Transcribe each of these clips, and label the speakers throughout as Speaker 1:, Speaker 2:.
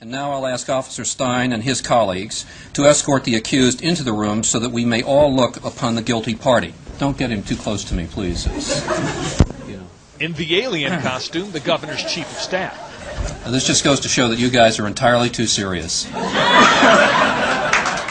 Speaker 1: And now I'll ask Officer Stein and his colleagues to escort the accused into the room so that we may all look upon the guilty party. Don't get him too close to me, please.
Speaker 2: In the alien costume, the governor's chief of staff.
Speaker 1: Now, this just goes to show that you guys are entirely too serious.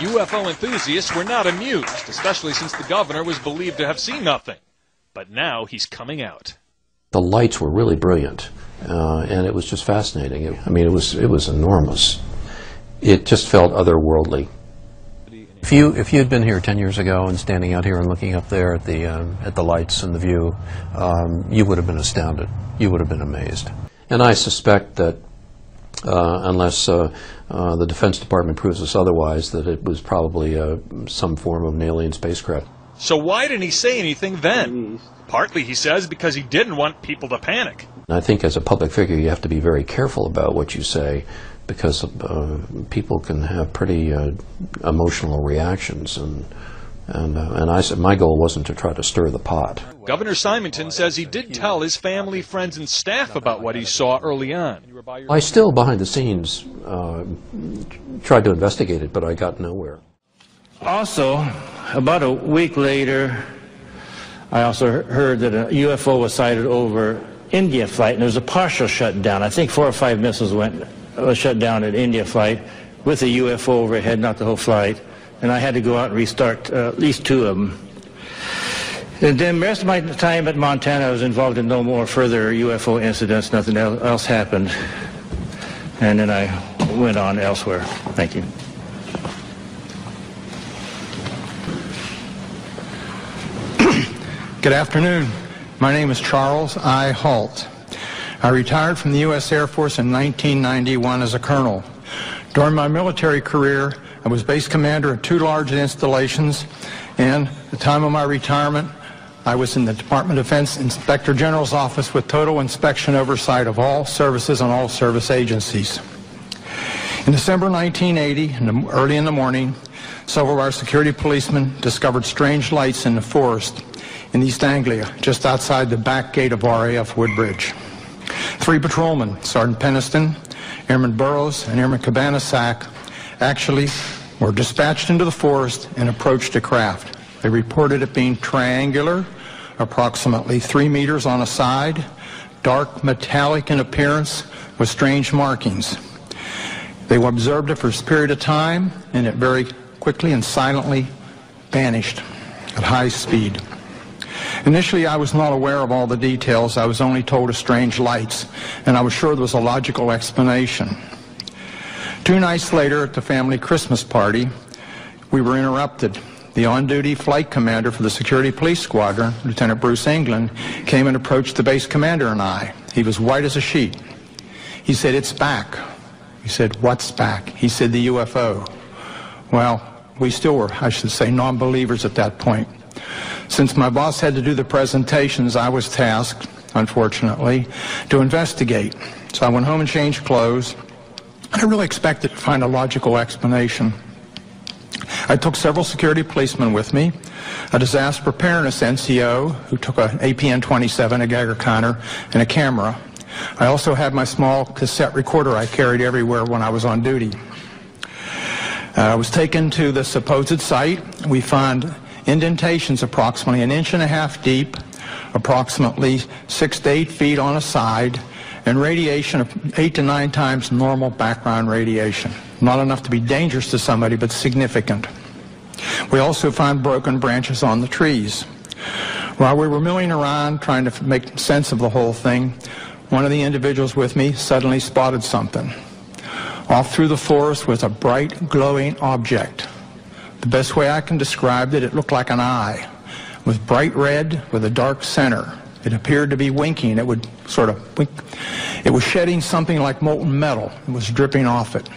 Speaker 2: UFO enthusiasts were not amused, especially since the governor was believed to have seen nothing. But now he's coming out.
Speaker 3: The lights were really brilliant, and it was just fascinating. I mean, it was enormous. It just felt otherworldly. If you had been here 10 years ago and standing out here and looking up there at the lights and the view, you would have been astounded. You would have been amazed. And I suspect that unless the Defense Department proves us otherwise, that it was probably some form of an alien spacecraft.
Speaker 2: So why didn't he say anything then? Partly, he says, because he didn't want people to panic.
Speaker 3: I think as a public figure you have to be very careful about what you say, because people can have pretty emotional reactions, and I said my goal wasn't to try to stir the pot.
Speaker 2: Governor Simonton says he did tell his family, friends, and staff about what he saw early on.
Speaker 3: I still, behind the scenes, tried to investigate it, but I got nowhere.
Speaker 4: Also, about a week later, I also heard that a UFO was sighted over India flight, and there was a partial shutdown. I think 4 or 5 missiles was shut down at India flight with a UFO overhead, not the whole flight. And I had to go out and restart at least 2 of them. And then the rest of my time at Montana, I was involved in no more further UFO incidents. Nothing else happened. And then I went on elsewhere. Thank you.
Speaker 5: Good afternoon. My name is Charles I. Halt. I retired from the U.S. Air Force in 1991 as a colonel. During my military career, I was base commander of 2 large installations, and at the time of my retirement, I was in the Department of Defense Inspector General's office with total inspection oversight of all services and all service agencies. In December 1980, early in the morning, several of our security policemen discovered strange lights in the forest in East Anglia, just outside the back gate of RAF Woodbridge. 3 patrolmen, Sergeant Peniston, Airman Burroughs, and Airman Cabanasac, actually were dispatched into the forest and approached a craft. They reported it being triangular, approximately 3 meters on a side, dark metallic in appearance with strange markings. They observed it for a period of time, and it very quickly and silently vanished at high speed. Initially, I was not aware of all the details. I was only told of strange lights, and I was sure there was a logical explanation. 2 nights later, at the family Christmas party, we were interrupted. The on-duty flight commander for the Security Police Squadron, Lieutenant Bruce England, came and approached the base commander and I. He was white as a sheet. He said, "It's back." We said, "What's back?" He said, "The UFO." Well, we still were, I should say, non-believers at that point. Since my boss had to do the presentations, I was tasked, unfortunately, to investigate. So I went home and changed clothes. I really expected to find a logical explanation. I took several security policemen with me, a disaster preparedness NCO who took an APN-27, a Geiger counter, and a camera. I also had my small cassette recorder I carried everywhere when I was on duty. I was taken to the supposed site. We found indentations approximately 1.5 inches deep, approximately 6 to 8 feet on a side, and radiation of 8 to 9 times normal background radiation. Not enough to be dangerous to somebody, but significant. We also found broken branches on the trees. While we were milling around trying to make sense of the whole thing, one of the individuals with me suddenly spotted something. Off through the forest was a bright, glowing object. The best way I can describe it, it looked like an eye. It was bright red with a dark center. It appeared to be winking. It would sort of wink. It was shedding something like molten metal. It was dripping off it.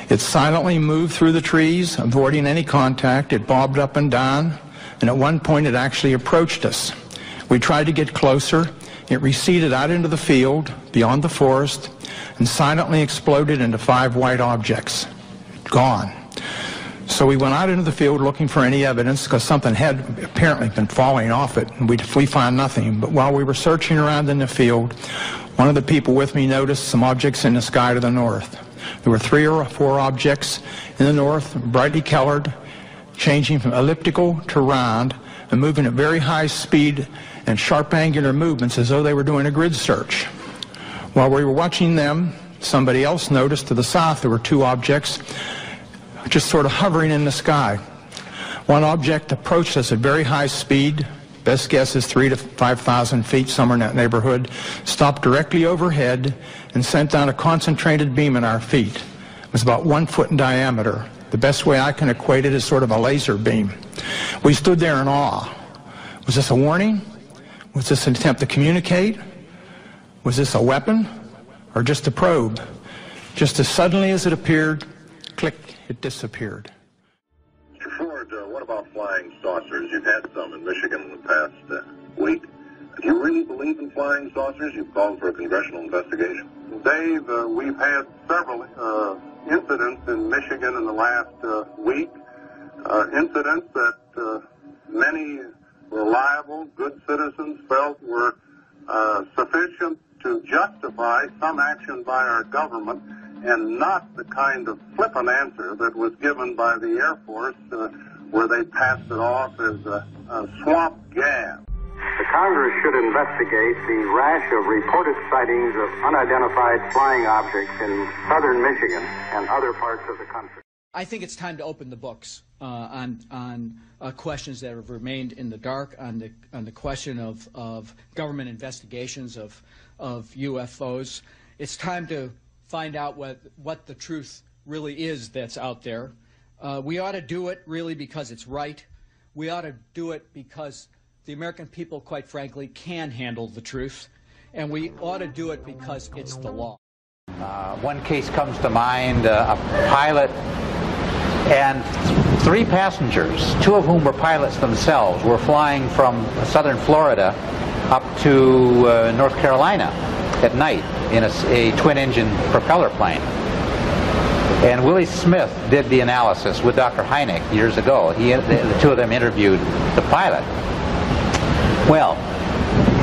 Speaker 5: It silently moved through the trees, avoiding any contact. It bobbed up and down, and at one point it actually approached us. We tried to get closer. It receded out into the field, beyond the forest, and silently exploded into 5 white objects. Gone. So we went out into the field looking for any evidence, because something had apparently been falling off it, and we found nothing. But while we were searching around in the field, one One of the people with me noticed some objects in the sky to the north. There were 3 or 4 objects in the north, brightly colored, changing from elliptical to round, and moving at very high speed and sharp angular movements as though they were doing a grid search. While we were watching them, somebody else noticed to the south there were 2 objects just sort of hovering in the sky. One object approached us at very high speed, best guess is 3,000 to 5,000 feet, somewhere in that neighborhood, stopped directly overhead and sent down a concentrated beam at our feet. It was about 1 foot in diameter. The best way I can equate it is sort of a laser beam. We stood there in awe. Was this a warning? Was this an attempt to communicate? Was this a weapon? Or just a probe? Just as suddenly as it appeared, click, it disappeared.
Speaker 6: Mr. Ford, what about flying saucers? You've had some in Michigan in the past week. Do you really believe in flying saucers? You've called for a congressional investigation. Dave, we've had several incidents in Michigan in the last week, incidents that many reliable, good citizens felt were sufficient to justify some action by our government, and not the kind of flippant answer that was given by the Air Force where they passed it off as a swamp gas.
Speaker 7: The Congress should investigate the rash of reported sightings of unidentified flying objects in southern Michigan and other parts of the country.
Speaker 8: I think it's time to open the books on questions that have remained in the dark, on the question of government investigations of UFOs. It's time to find out what the truth really is that's out there. We ought to do it really because it's right. We ought to do it because the American people, quite frankly, can handle the truth. And we ought to do it because it's the law.
Speaker 9: One case comes to mind, a pilot and 3 passengers, 2 of whom were pilots themselves, were flying from southern Florida up to North Carolina at night in a twin-engine propeller plane. And Willie Smith did the analysis with Dr. Hynek years ago. The 2 of them interviewed the pilot. Well,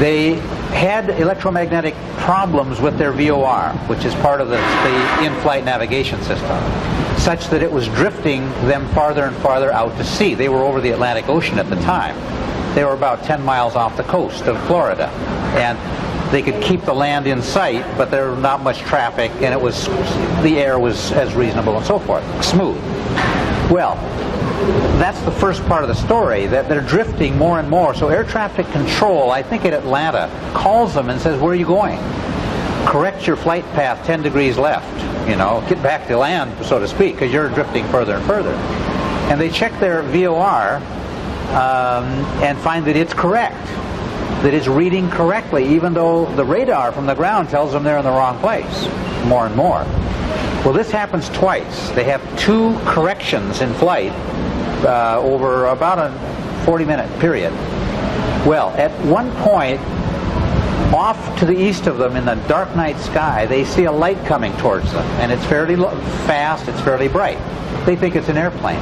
Speaker 9: they had electromagnetic problems with their VOR, which is part of the in-flight navigation system, such that it was drifting them farther and farther out to sea. They were over the Atlantic Ocean at the time. They were about 10 miles off the coast of Florida. And they could keep the land in sight, but there was not much traffic, and the air was as reasonable and so forth, smooth. Well, that's the first part of the story, that they're drifting more and more. So air traffic control, I think in Atlanta, calls them and says, where are you going? Correct your flight path 10 degrees left, get back to land, so to speak, because you're drifting further and further. And they check their VOR and find that it's correct, that it's reading correctly, even though the radar from the ground tells them they're in the wrong place, more and more. Well, this happens twice. They have 2 corrections in flight over about a 40-minute period. Well, at one point, off to the east of them in the dark night sky, they see a light coming towards them, and it's fairly fast, it's fairly bright. They think it's an airplane.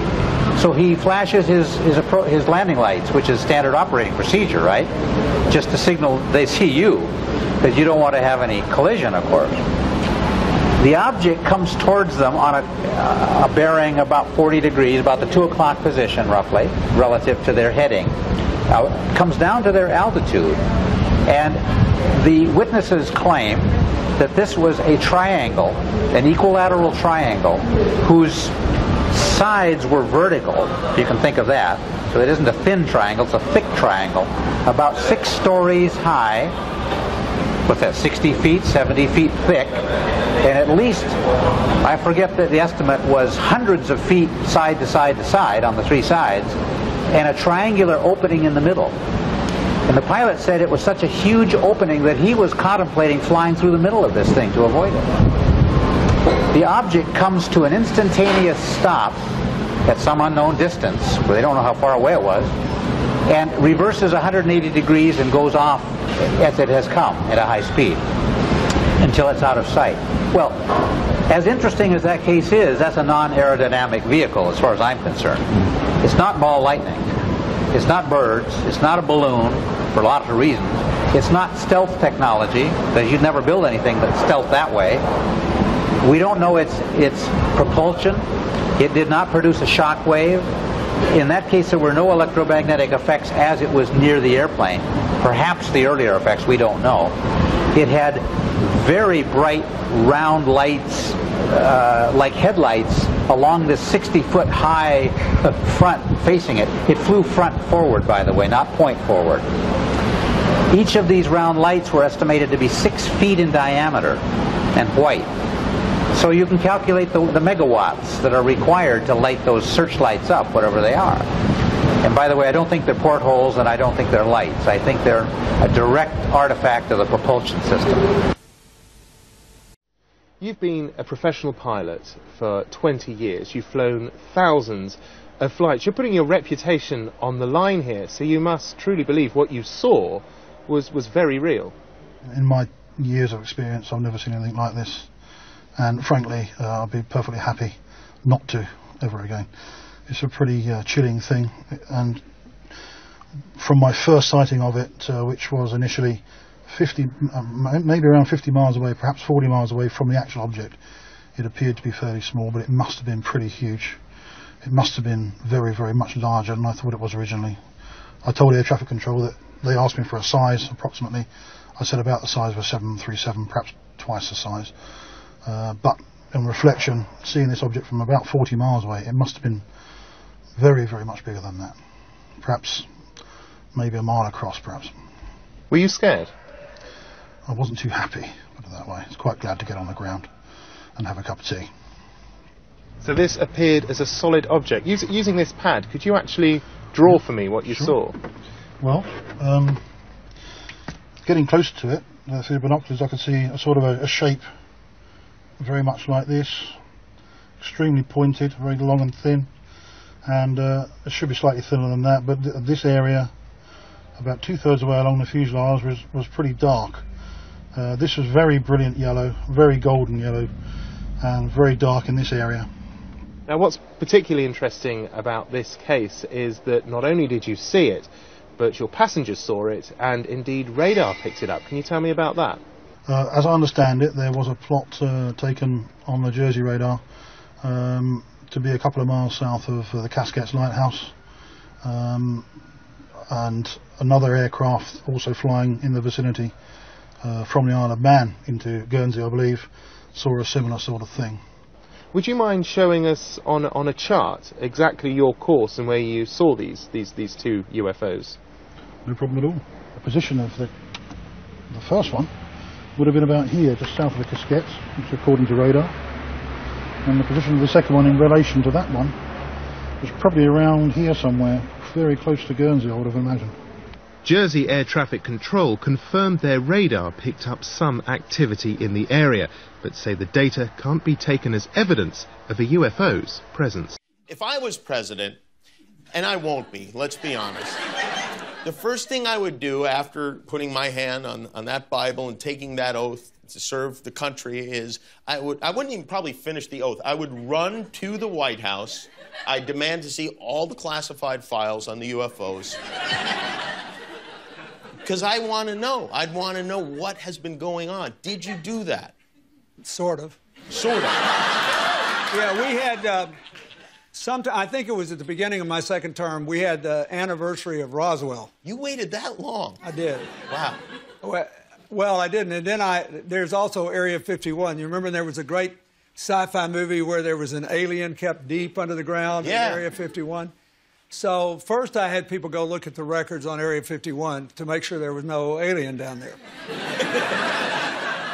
Speaker 9: So he flashes his landing lights, which is standard operating procedure, right? Just to signal they see you, because you don't want to have any collision, of course. The object comes towards them on a bearing about 40 degrees, about the 2 o'clock position, roughly, relative to their heading. It comes down to their altitude, and the witnesses claim that this was a triangle, an equilateral triangle, whose sides were vertical, if you can think of that. So it isn't a thin triangle, it's a thick triangle, about 6 stories high, what's that, 60 feet, 70 feet thick, and at least, I forget that the estimate was hundreds of feet side to side to side on the 3 sides, and a triangular opening in the middle. And the pilot said it was such a huge opening that he was contemplating flying through the middle of this thing to avoid it. The object comes to an instantaneous stop at some unknown distance, where they don't know how far away it was, and reverses 180 degrees and goes off as it has come at a high speed until it's out of sight. Well, as interesting as that case is, that's a non-aerodynamic vehicle as far as I'm concerned. It's not ball lightning. It's not birds. It's not a balloon, for lots of reasons. It's not stealth technology, because you'd never build anything that's stealth that way. We don't know its propulsion. It did not produce a shock wave. In that case, there were no electromagnetic effects as it was near the airplane. Perhaps the earlier effects, we don't know. It had very bright round lights, like headlights, along this 60-foot high front facing it. It flew front forward, by the way, not point forward. Each of these round lights were estimated to be 6 feet in diameter and white. So you can calculate the megawatts that are required to light those searchlights up, whatever they are. And by the way, I don't think they're portholes and I don't think they're lights. I think they're a direct artifact of the propulsion system.
Speaker 10: You've been a professional pilot for 20 years. You've flown thousands of flights. You're putting your reputation on the line here, so you must truly believe what you saw was very real.
Speaker 11: In my years of experience, I've never seen anything like this. And frankly, I'll be perfectly happy not to ever again. It's a pretty chilling thing. And from my first sighting of it, which was initially maybe around 50 miles away, perhaps 40 miles away from the actual object, it appeared to be fairly small, but it must have been pretty huge. It must have been very, very much larger than I thought it was originally. I told air traffic control that they asked me for a size, approximately. I said about the size of a 737, perhaps twice the size. But in reflection, seeing this object from about 40 miles away, it must have been very, very much bigger than that. Perhaps, maybe a mile across, perhaps.
Speaker 10: Were you scared?
Speaker 11: I wasn't too happy, put it that way. I was quite glad to get on the ground and have a cup of tea.
Speaker 10: So this appeared as a solid object. Using this pad, could you actually draw for me what you saw?
Speaker 11: Well, getting closer to it, through the binoculars, I could see a sort of a shape very much like this, extremely pointed, very long and thin, and it should be slightly thinner than that, but this area, about 2/3 away along the fuselage, was pretty dark. This was very brilliant yellow, very golden yellow, and very dark in this area.
Speaker 10: Now what's particularly interesting about this case is that not only did you see it, but your passengers saw it, and indeed radar picked it up. Can you tell me about that?
Speaker 11: As I understand it, there was a plot taken on the Jersey radar to be a couple of miles south of the Casquettes Lighthouse, and another aircraft also flying in the vicinity from the Isle of Man into Guernsey, I believe, saw a similar sort of thing.
Speaker 10: Would you mind showing us on a chart exactly your course and where you saw these two UFOs?
Speaker 11: No problem at all. The position of the first one would have been about here, just south of the Casquettes, which according to radar. And the position of the second one in relation to that one was probably around here somewhere, very close to Guernsey, I would have imagined.
Speaker 10: Jersey Air Traffic Control confirmed their radar picked up some activity in the area, but say the data can't be taken as evidence of a UFO's presence.
Speaker 12: If I was president, and I won't be, let's be honest, the first thing I would do after putting my hand on that Bible and taking that oath to serve the country is I wouldn't even probably finish the oath. I would run to the White House. I'd demand to see all the classified files on the UFOs. Because I want to know. I'd want to know what has been going on. Did you do that?
Speaker 13: Sort of.
Speaker 12: Sort of.
Speaker 13: Yeah, we had, I think it was at the beginning of my second term, we had the anniversary of Roswell.
Speaker 12: You waited that long?
Speaker 13: I did.
Speaker 12: Wow.
Speaker 13: Well, I didn't. And then there's also Area 51. You remember there was a great sci-fi movie where there was an alien kept deep under the ground in Area 51? So first I had people go look at the records on Area 51 to make sure there was no alien down there.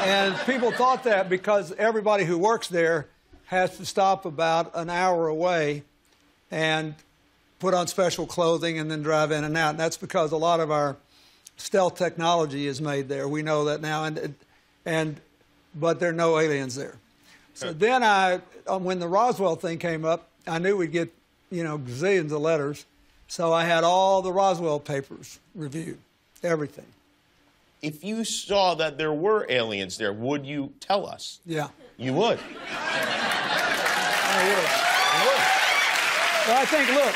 Speaker 13: And people thought that because everybody who works there has to stop about an hour away and put on special clothing and then drive in and out. And that's because a lot of our stealth technology is made there. We know that now, but there are no aliens there. So then when the Roswell thing came up, I knew we'd get, gazillions of letters. So I had all the Roswell papers reviewed, everything.
Speaker 12: If you saw that there were aliens there, would you tell us?
Speaker 13: Yeah.
Speaker 12: You would?
Speaker 13: I would. Well, I think, look,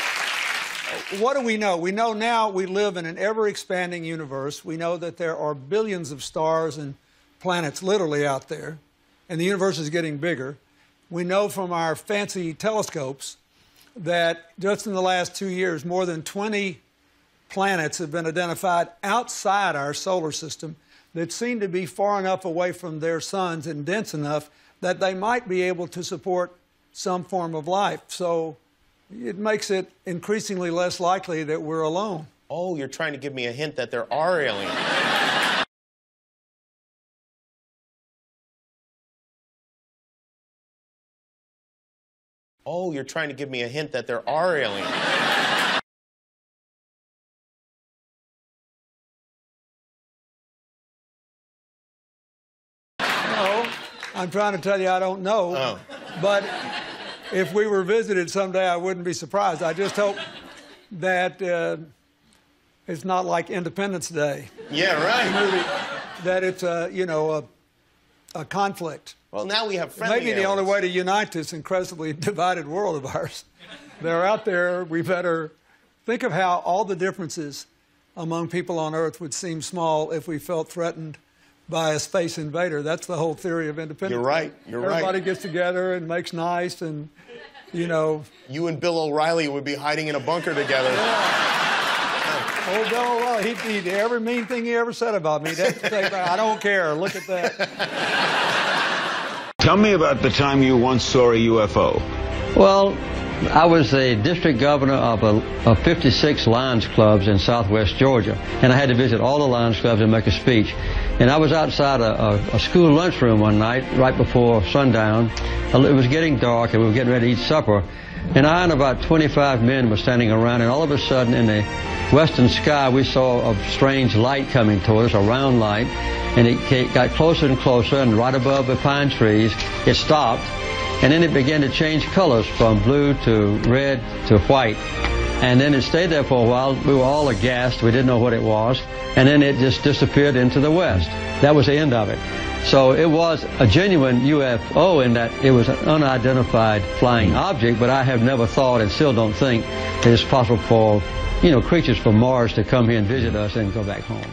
Speaker 13: what do we know? We know now we live in an ever-expanding universe. We know that there are billions of stars and planets literally out there, and the universe is getting bigger. We know from our fancy telescopes that just in the last 2 years, more than 20 planets have been identified outside our solar system that seem to be far enough away from their suns and dense enough that they might be able to support some form of life. So it makes it increasingly less likely that we're alone.
Speaker 12: Oh, you're trying to give me a hint that there are aliens. Oh, you're trying to give me a hint that there are aliens.
Speaker 13: No, I'm trying to tell you I don't know.
Speaker 12: Oh.
Speaker 13: But if we were visited someday, I wouldn't be surprised. I just hope that it's not like Independence Day.
Speaker 12: Yeah, right.
Speaker 13: That it's a conflict.
Speaker 12: Well, now we have friendly
Speaker 13: Maybe the only way to unite this incredibly divided world of ours. They're out there. We better think of how all the differences among people on Earth would seem small if we felt threatened by a space invader. That's the whole theory of independence.
Speaker 12: You're right. You're right.
Speaker 13: Everybody gets together and makes nice, and
Speaker 12: You and Bill O'Reilly would be hiding in a bunker together.
Speaker 13: Yeah. Old Bill O'Reilly, he every mean thing he ever said about me. I don't care. Look at that.
Speaker 14: Tell me about the time you once saw a UFO.
Speaker 15: Well, I was the district governor of 56 Lions clubs in southwest Georgia, and I had to visit all the Lions clubs and make a speech. And I was outside a school lunchroom one night right before sundown. It was getting dark, and we were getting ready to eat supper. And I and about 25 men were standing around, and all of a sudden in the western sky we saw a strange light coming toward us, a round light, and it got closer and closer, and right above the pine trees it stopped, and then it began to change colors from blue to red to white. And then it stayed there for a while. We were all aghast. We didn't know what it was. And then it just disappeared into the west. That was the end of it. So it was a genuine UFO in that it was an unidentified flying object, but I have never thought and still don't think that it's possible for, creatures from Mars to come here and visit us and go back home.